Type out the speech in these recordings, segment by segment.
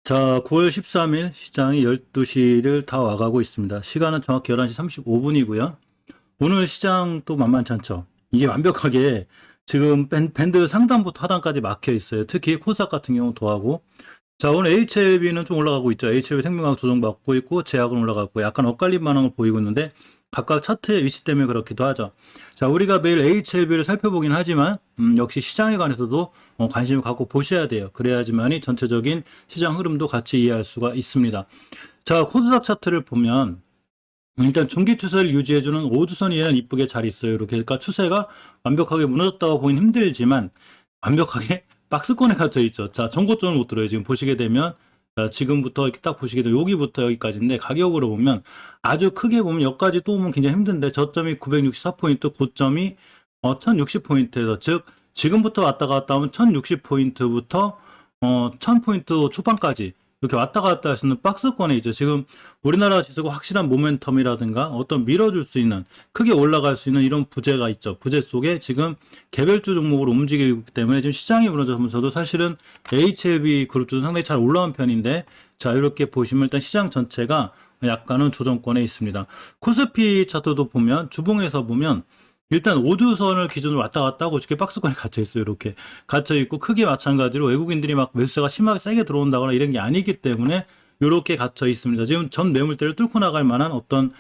자, 9월 13일 시장이 12시를 다 와가고 있습니다. 시간은 정확히 11시 35분이고요. 오늘 시장 또 만만치 않죠. 이게 완벽하게 지금 밴드 상단부터 하단까지 막혀 있어요. 특히 코스닥 같은 경우 더하고. 자, 오늘 HLB는 좀 올라가고 있죠. HLB 생명과학 조정받고 있고, 제약은 올라가고 약간 엇갈린 반응을 보이고 있는데, 각각 차트의 위치 때문에 그렇기도 하죠. 자, 우리가 매일 HLB를 살펴보긴 하지만, 역시 시장에 관해서도 관심을 갖고 보셔야 돼요. 그래야지만이 전체적인 시장 흐름도 같이 이해할 수가 있습니다. 자, 코스닥 차트를 보면, 일단 중기 추세를 유지해주는 5주선이 얘는 이쁘게 잘 있어요. 이렇게. 그러니까 추세가 완벽하게 무너졌다고 보긴 힘들지만, 완벽하게 박스권에 갇혀 있죠. 자, 전고점을 못 들어요. 지금 보시게 되면, 자, 지금부터 이렇게 딱 보시게 되면 여기부터 여기까지인데, 가격으로 보면 아주 크게 보면 여기까지 또 오면 굉장히 힘든데, 저점이 964포인트, 고점이 1060포인트에서, 즉 지금부터 왔다 갔다 하면 1060포인트부터 1000포인트 초반까지 이렇게 왔다 갔다 할 수 있는 박스권에 있죠. 지금 우리나라 지수가 확실한 모멘텀이라든가 어떤 밀어줄 수 있는, 크게 올라갈 수 있는 이런 부재가 있죠. 부재 속에 지금 개별주 종목으로 움직이기 때문에 지금 시장이 무너져면서도 사실은 HLB 그룹주도 상당히 잘 올라온 편인데, 자, 이렇게 보시면 일단 시장 전체가 약간은 조정권에 있습니다. 코스피 차트도 보면, 주봉에서 보면 일단 5주선을 기준으로 왔다 갔다 하고 이렇게 박스권에 갇혀 있어요. 이렇게 갇혀 있고, 크게 마찬가지로 외국인들이 막 매수세가 심하게 세게 들어온다거나 이런 게 아니기 때문에 이렇게 갇혀 있습니다. 지금 전 매물대를 뚫고 나갈 만한 어떤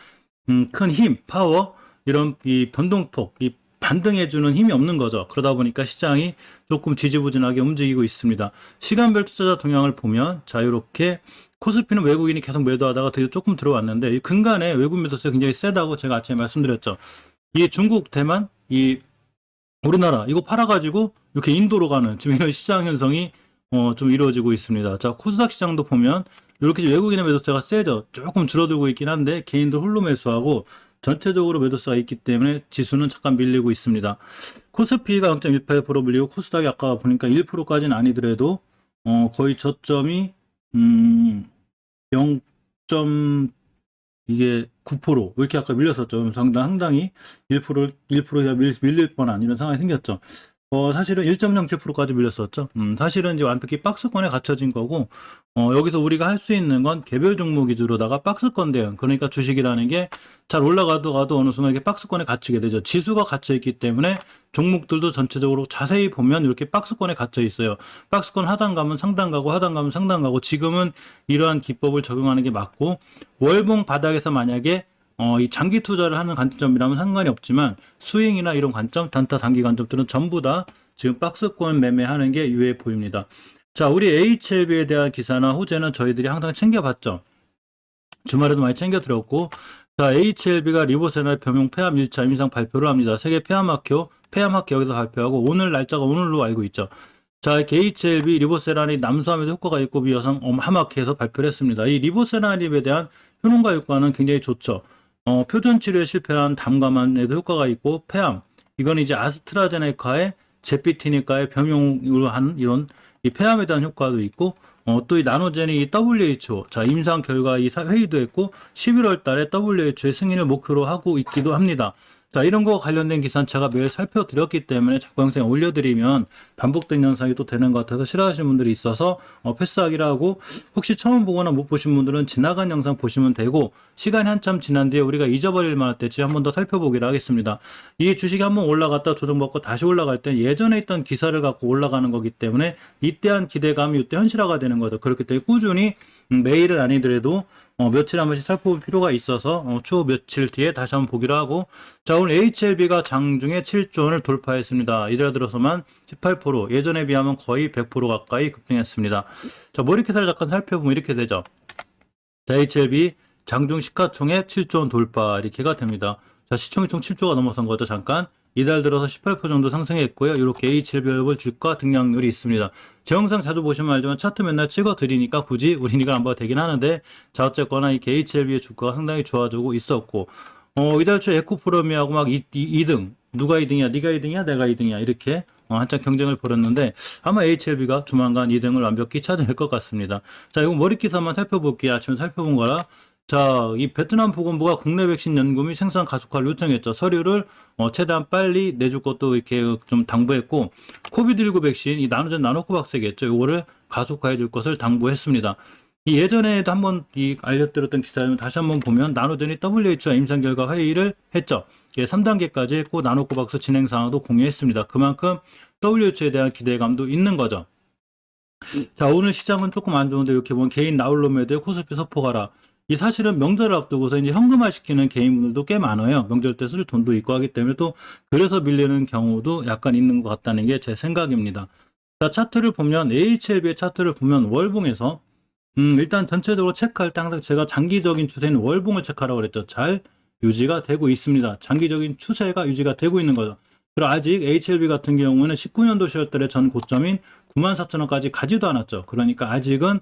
큰 힘, 파워, 이런 이 변동폭, 이 반등해주는 힘이 없는 거죠. 그러다 보니까 시장이 조금 지지부진하게 움직이고 있습니다. 시간별 투자자 동향을 보면, 자, 이렇게 코스피는 외국인이 계속 매도하다가 드디어 조금 들어왔는데, 이 근간에 외국 매도세가 굉장히 세다고 제가 아침에 말씀드렸죠. 이 중국, 대만, 이 우리나라 이거 팔아가지고 이렇게 인도로 가는 지금 이런 시장 현상이 좀 이루어지고 있습니다. 자, 코스닥 시장도 보면 이렇게 외국인의 매도세가 세죠. 조금 줄어들고 있긴 한데 개인들 홀로 매수하고 전체적으로 매도세가 있기 때문에 지수는 잠깐 밀리고 있습니다. 코스피가 0.18% 밀리고, 코스닥이 아까 보니까 1%까지는 아니더라도 거의 저점이 0. 이게 9%, 왜 이렇게 아까 밀렸었죠. 상당히 1% 밀릴 뻔한 이런 상황이 생겼죠. 사실은 1.07%까지 밀렸었죠. 사실은 이제 완벽히 박스권에 갇혀진 거고, 여기서 우리가 할 수 있는 건 개별 종목 위주로다가 박스권 대응. 그러니까 주식이라는 게 잘 올라가도 어느 순간 이렇게 박스권에 갇히게 되죠. 지수가 갇혀 있기 때문에 종목들도 전체적으로 자세히 보면 이렇게 박스권에 갇혀 있어요. 박스권 하단 가면 상단 가고, 하단 가면 상단 가고, 지금은 이러한 기법을 적용하는 게 맞고, 월봉 바닥에서 만약에 이 장기 투자를 하는 관점이라면 상관이 없지만, 스윙이나 이런 관점, 단타 단기 관점들은 전부 다 지금 박스권 매매하는 게 유효해 보입니다. 자, 우리 HLB에 대한 기사나 호재는 저희들이 항상 챙겨봤죠. 주말에도 많이 챙겨드렸고, 자, HLB가 리보세나 병용 폐암 1차 임상 발표를 합니다. 세계 폐암학회 여기서 발표하고, 오늘 날짜가 오늘로 알고 있죠. 자, 이렇게 HLB 리보세라닙 남수암에도 효과가 있고, 비여성 함학회에서 발표를 했습니다. 이 리보세라닙에 대한 효능과 효과는 굉장히 좋죠. 표준 치료에 실패한 담감암에도 효과가 있고, 폐암, 이건 이제 아스트라제네카의 제피티니카의 병용으로 한 이런 이 폐암에 대한 효과도 있고, 또 이 나노젠이 이 WHO, 자, 임상 결과 이 회의도 했고, 11월 달에 WHO의 승인을 목표로 하고 있기도 합니다. 자, 이런 거와 관련된 기사는 제가 매일 살펴드렸기 때문에 자꾸 영상에 올려드리면 반복된 현상이 또 되는 것 같아서 싫어하시는 분들이 있어서 패스하기로 하고, 혹시 처음 보거나 못 보신 분들은 지나간 영상 보시면 되고, 시간이 한참 지난 뒤에 우리가 잊어버릴 만할 때쯤 한 번 더 살펴보기로 하겠습니다. 이 주식이 한번 올라갔다 조정받고 다시 올라갈 때 예전에 있던 기사를 갖고 올라가는 거기 때문에 이때한 기대감이 이때 현실화가 되는 거죠. 그렇기 때문에 꾸준히 매일은 아니더라도 며칠 한 번씩 살펴볼 필요가 있어서 추후 며칠 뒤에 다시 한번 보기로 하고, 자, 오늘 HLB가 장중에 7조 원을 돌파했습니다. 이달 들어서만 18%, 예전에 비하면 거의 100% 가까이 급등했습니다. 자, 머리캐사를 잠깐 살펴보면 이렇게 되죠. 자, HLB 장중 시가총액 7조 원 돌파 이렇게가 됩니다. 자, 시총이 총 7조가 넘어선 거죠. 잠깐 이달 들어서 18% 정도 상승했고요. 이렇게 HLB 주가 등락률이 있습니다. 제 영상 자주 보시면 알지만 차트 맨날 찍어 드리니까 굳이 우리니까 안 봐도 되긴 하는데, 자, 어쨌거나 이 HLB의 주가가 상당히 좋아지고 있었고, 이달 초 에코프로미하고 막 2등, 누가 2등이야, 네가 2등이야, 내가 2등이야, 이렇게 한참 경쟁을 벌였는데, 아마 HLB가 조만간 2등을 완벽히 차지할 것 같습니다. 자, 이거 머리기사만 살펴볼게요. 아침에 살펴본 거라. 자, 이 베트남 보건부가 국내 백신 연구 및 생산 가속화를 요청했죠. 서류를 최대한 빨리 내줄 것도 이렇게 좀 당부했고, 코비드19 백신, 이 나노젠 나노코박스겠죠. 이거를 가속화해 줄 것을 당부했습니다. 이 예전에도 한번 알려드렸던 기사를 다시 한번 보면 나노전이 WHO와 임상 결과 회의를 했죠. 3단계까지 했고 나노코박스 진행 상황도 공유했습니다. 그만큼 WHO에 대한 기대감도 있는 거죠. 자, 오늘 시장은 조금 안 좋은데 이렇게 보면 개인 나홀로메드 코스피 소포가라. 이 사실은 명절을 앞두고서 이제 현금화 시키는 개인분들도 꽤 많아요. 명절 때 쓸 돈도 있고 하기 때문에 또 그래서 밀리는 경우도 약간 있는 것 같다는 게 제 생각입니다. 자, 차트를 보면 AHLB의 차트를 보면 월봉에서 일단 전체적으로 체크할 때 항상 제가 장기적인 추세인 월봉을 체크하라고 그랬죠. 잘 유지가 되고 있습니다. 장기적인 추세가 유지가 되고 있는 거죠. 그리고 아직 HLB 같은 경우는 19년도 10월달에 전 고점인 94,000원까지 가지도 않았죠. 그러니까 아직은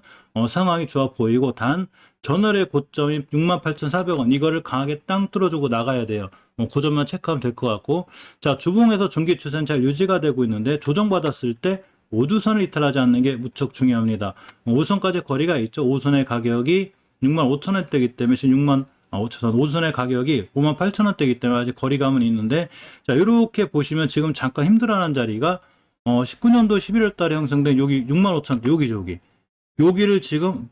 상황이 좋아 보이고 단 전월의 고점인 68,400원 이거를 강하게 땅 뚫어주고 나가야 돼요. 그 점만 체크하면 될 것 같고, 자, 주봉에서 중기 추세는 잘 유지가 되고 있는데 조정받았을 때 5주선을 이탈하지 않는 게 무척 중요합니다. 5선까지 거리가 있죠. 5선의 가격이 65,000원대이기 때문에 지금 5선의 가격이 58,000원대이기 때문에 아직 거리감은 있는데, 자, 이렇게 보시면 지금 잠깐 힘들어하는 자리가 19년도 11월 달에 형성된 여기 65,000원대 여기죠. 여기를 지금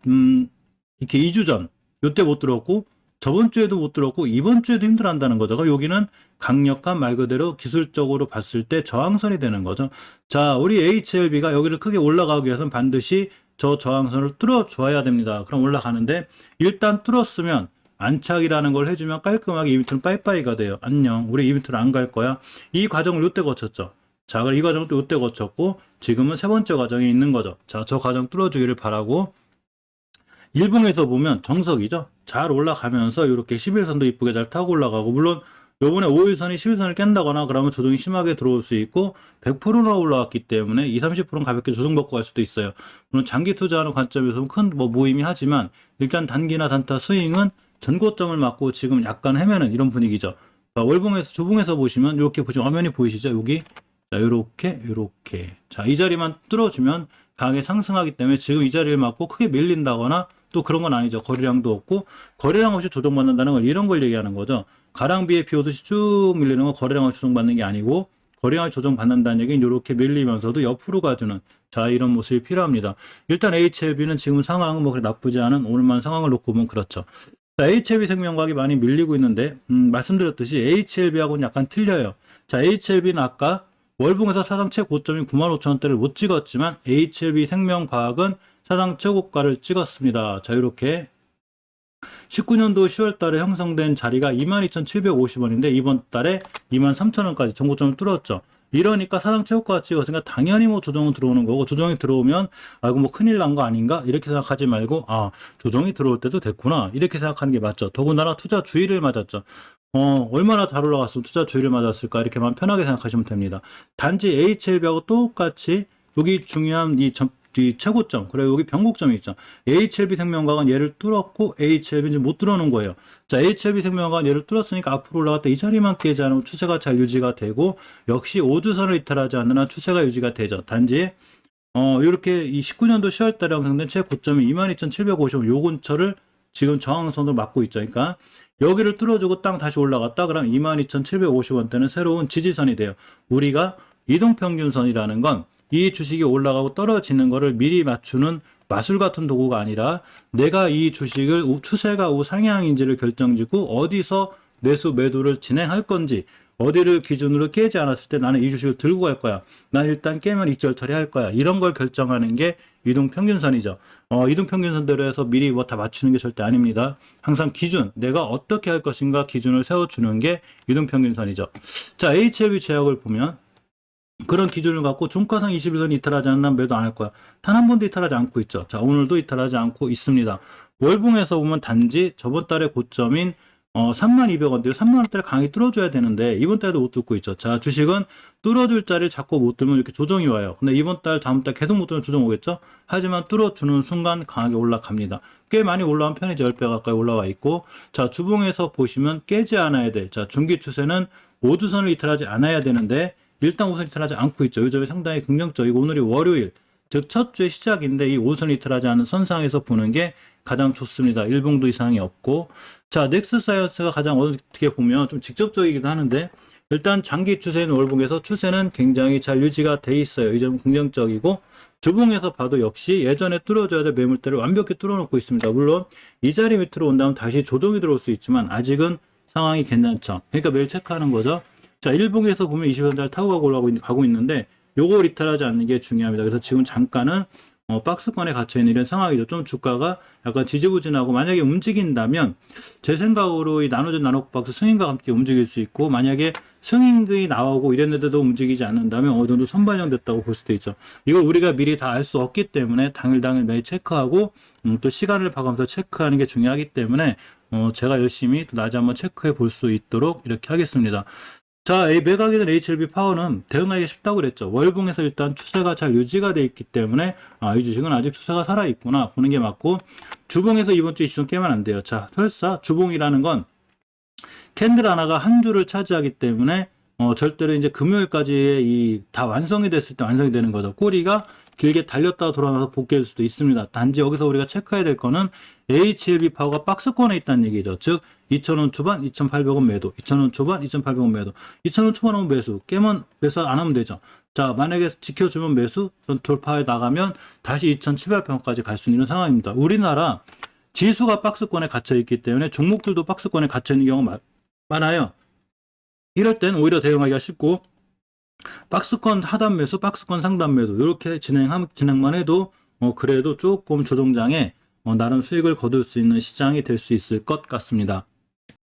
이렇게 2주 전 요때 못 들었고 저번 주에도 못 들었고 이번 주에도 힘들어한다는 거죠. 여기는 강력한 말 그대로 기술적으로 봤을 때 저항선이 되는 거죠. 자, 우리 HLB가 여기를 크게 올라가기 위해서는 반드시 저 저항선을 뚫어줘야 됩니다. 그럼 올라가는데 일단 뚫었으면 안착이라는 걸 해주면 깔끔하게 이 밑으로 빠이빠이가 돼요. 안녕. 우리 이 밑으로 안 갈 거야. 이 과정을 요때 거쳤죠. 자, 그럼 이 과정을 또 요때 거쳤고 지금은 세 번째 과정이 있는 거죠. 자, 저 과정 뚫어주기를 바라고, 일봉에서 보면 정석이죠. 잘 올라가면서 이렇게 11선도 이쁘게 잘 타고 올라가고, 물론 요번에 5일선이 11선을 깬다거나 그러면 조정이 심하게 들어올 수 있고 100%나 올라왔기 때문에 20, 30%는 가볍게 조정받고 갈 수도 있어요. 물론 장기 투자하는 관점에서는 큰 무의미하지만 일단 단기나 단타 스윙은 전고점을 맞고 지금 약간 헤매는 이런 분위기죠. 자, 월봉에서 주봉에서 보시면 이렇게 보시면 화면이 보이시죠? 여기 자, 요렇게 자, 이 자리만 뚫어주면 강하게 상승하기 때문에 지금 이 자리를 맞고 크게 밀린다거나 또 그런 건 아니죠. 거래량도 없고, 거래량 없이 조정받는다는 걸 이런 걸 얘기하는 거죠. 가랑비에 비 오듯이 쭉 밀리는 건 거래량을 조정받는 게 아니고, 거래량을 조정받는다는 얘기는 이렇게 밀리면서도 옆으로 가주는, 자, 이런 모습이 필요합니다. 일단 HLB는 지금 상황은 뭐 그렇게 나쁘지 않은 오늘만 상황을 놓고 보면 그렇죠. 자, HLB 생명과학이 많이 밀리고 있는데 말씀드렸듯이 HLB하고는 약간 틀려요. 자, HLB는 아까 월봉에서 사상 최고점인 95,000원대를 못 찍었지만 HLB 생명과학은 사상 최고가를 찍었습니다. 자, 이렇게 19년도 10월 달에 형성된 자리가 22,750원인데 이번 달에 23,000원까지 전고점을 뚫었죠. 이러니까 사상 최고가 찍었으니까 당연히 뭐 조정은 들어오는 거고, 조정이 들어오면 아이고 뭐 큰일 난 거 아닌가 이렇게 생각하지 말고, 아, 조정이 들어올 때도 됐구나 이렇게 생각하는 게 맞죠. 더군다나 투자 주의를 맞았죠. 얼마나 잘 올라갔으면 투자 주의를 맞았을까 이렇게 마음 편하게 생각하시면 됩니다. 단지 HLB하고 똑같이 여기 중요한 이 최고점, 그리고 여기 변곡점이 있죠. HLB 생명과학은 얘를 뚫었고 HLB는 못 뚫어놓은 거예요. 자, HLB 생명과학은 얘를 뚫었으니까 앞으로 올라갈 때 이 자리만 깨지 않으면 추세가 잘 유지가 되고, 역시 5주선을 이탈하지 않는 한 추세가 유지가 되죠. 단지 이렇게 이 19년도 10월 달에 형성된 최고점이 22,750원 요 근처를 지금 저항선으로 막고 있죠. 그러니까 여기를 뚫어주고 땅 다시 올라갔다 그러면 22,750원대는 새로운 지지선이 돼요. 우리가 이동평균선이라는 건 이 주식이 올라가고 떨어지는 거를 미리 맞추는 마술 같은 도구가 아니라, 내가 이 주식을 추세가 우상향인지를 결정짓고 어디서 매수 매도를 진행할 건지, 어디를 기준으로 깨지 않았을 때 나는 이 주식을 들고 갈 거야, 난 일단 깨면 익절 처리할 거야, 이런 걸 결정하는 게 이동평균선이죠. 이동평균선대로 해서 미리 뭐 다 맞추는 게 절대 아닙니다. 항상 기준, 내가 어떻게 할 것인가 기준을 세워주는 게 이동평균선이죠. 자, HLB 제약을 보면 그런 기준을 갖고 종가상 21선 이탈하지 않는 한 매도 안 할 거야. 단 한 번도 이탈하지 않고 있죠. 자, 오늘도 이탈하지 않고 있습니다. 월봉에서 보면 단지 저번 달에 고점인 32,000원대로 30,000원대를 강하게 뚫어줘야 되는데 이번 달에도 못 뚫고 있죠. 자, 주식은 뚫어줄 자리를 자꾸 못 뚫으면 이렇게 조정이 와요. 근데 이번 달, 다음 달 계속 못 뚫으면 조정 오겠죠? 하지만 뚫어주는 순간 강하게 올라갑니다. 꽤 많이 올라온 편이죠. 10배 가까이 올라와 있고, 자, 주봉에서 보시면 깨지 않아야 돼. 자, 중기 추세는 5주선을 이탈하지 않아야 되는데 일단 5선 이탈하지 않고 있죠. 요즘에 상당히 긍정적이고, 오늘이 월요일, 즉 첫 주의 시작인데 이 5선 이탈하지 않은 선상에서 보는 게 가장 좋습니다. 일봉도 이상이 없고, 자, 넥스사이언스가 가장 어떻게 보면 좀 직접적이기도 하는데 일단 장기 추세인 월봉에서 추세는 굉장히 잘 유지가 돼 있어요. 이 점은 긍정적이고, 주봉에서 봐도 역시 예전에 뚫어줘야 될 매물대를 완벽히 뚫어놓고 있습니다. 물론 이 자리 밑으로 온다면 다시 조정이 들어올 수 있지만 아직은 상황이 괜찮죠. 그러니까 매일 체크하는 거죠. 자, 일봉에서 보면 20선달 타고 가고 있는데 요거 이탈하지 않는 게 중요합니다. 그래서 지금 잠깐은 박스권에 갇혀있는 이런 상황이죠. 좀 주가가 약간 지지부진하고, 만약에 움직인다면 제 생각으로 이 나눠진 나노박스 승인과 함께 움직일 수 있고, 만약에 승인이 나오고 이랬는데도 움직이지 않는다면 어느 정도 선반영됐다고 볼 수도 있죠. 이걸 우리가 미리 다 알 수 없기 때문에 당일 매일 체크하고, 또 시간을 봐가면서 체크하는 게 중요하기 때문에 제가 열심히 또 낮에 한번 체크해 볼 수 있도록 이렇게 하겠습니다. 자, 이 매각이든 HLB 파워는 대응하기가 쉽다고 그랬죠. 월봉에서 일단 추세가 잘 유지가 돼 있기 때문에 이 주식은 아직 추세가 살아있구나 보는 게 맞고, 주봉에서 이번 주 이슈 깨면 안 돼요. 자, 설사 주봉이라는 건 캔들 하나가 한 주를 차지하기 때문에 절대로 이제 금요일까지 다 완성이 됐을 때 완성이 되는 거죠. 꼬리가 길게 달렸다가 돌아와서 복귀할 수도 있습니다. 단지 여기서 우리가 체크해야 될 거는 HLB 파워가 박스권에 있다는 얘기죠. 즉 2,000원 초반 2,800원 매도, 2,000원 초반 2,800원 매도, 2,000원 초반 오면 매수, 깨면 매수 안 하면 되죠. 자, 만약에 지켜주면 매수, 돌파해 나가면 다시 2,700원까지 갈 수 있는 상황입니다. 우리나라 지수가 박스권에 갇혀 있기 때문에 종목들도 박스권에 갇혀 있는 경우가 많아요. 이럴 땐 오히려 대응하기가 쉽고, 박스권 하단 매수, 박스권 상단 매도 이렇게 진행만 해도 그래도 조금 조정장에 나름 수익을 거둘 수 있는 시장이 될 수 있을 것 같습니다.